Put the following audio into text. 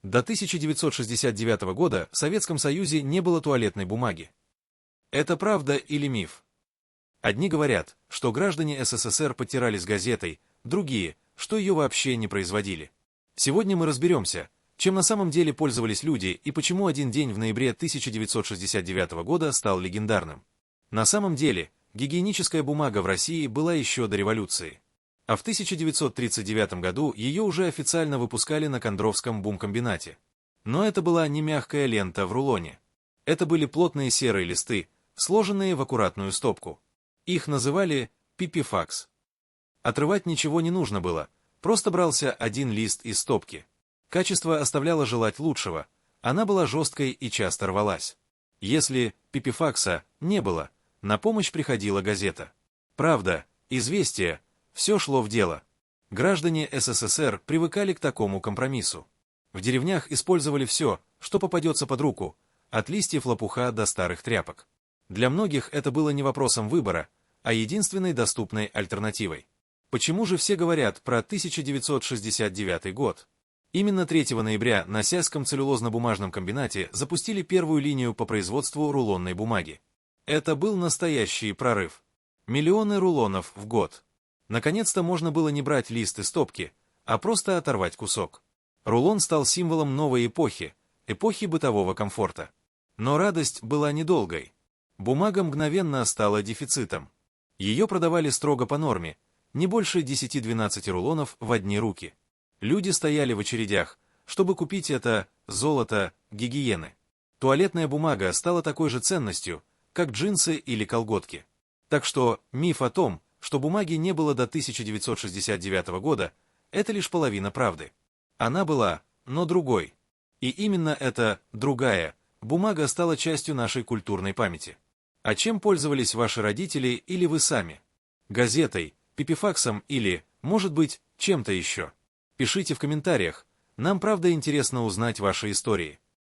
До 1969 года в Советском Союзе не было туалетной бумаги. Это правда или миф? Одни говорят, что граждане СССР подтирались газетой, другие, что ее вообще не производили. Сегодня мы разберемся, чем на самом деле пользовались люди и почему один день в ноябре 1969 года стал легендарным. На самом деле, гигиеническая бумага в России была еще до революции. А в 1939 году ее уже официально выпускали на Кондровском бумкомбинате. Но это была не мягкая лента в рулоне. Это были плотные серые листы, сложенные в аккуратную стопку. Их называли пипифакс. Отрывать ничего не нужно было, просто брался один лист из стопки. Качество оставляло желать лучшего, она была жесткой и часто рвалась. Если пипифакса не было, на помощь приходила газета. «Правда», «Известия», все шло в дело. Граждане СССР привыкали к такому компромиссу. В деревнях использовали все, что попадется под руку, от листьев лопуха до старых тряпок. Для многих это было не вопросом выбора, а единственной доступной альтернативой. Почему же все говорят про 1969 год? Именно 3 ноября на Сяском целлюлозно-бумажном комбинате запустили первую линию по производству рулонной бумаги. Это был настоящий прорыв. Миллионы рулонов в год. Наконец-то можно было не брать лист из стопки, а просто оторвать кусок. Рулон стал символом новой эпохи, эпохи бытового комфорта. Но радость была недолгой. Бумага мгновенно стала дефицитом. Ее продавали строго по норме, не больше 10-12 рулонов в одни руки. Люди стояли в очередях, чтобы купить это золото гигиены. Туалетная бумага стала такой же ценностью, как джинсы или колготки. Так что миф о том, что бумаги не было до 1969 года, это лишь половина правды. Она была, но другой. И именно эта другая бумага стала частью нашей культурной памяти. А чем пользовались ваши родители или вы сами? Газетой, пипифаксом или, может быть, чем-то еще? Пишите в комментариях, нам правда интересно узнать ваши истории.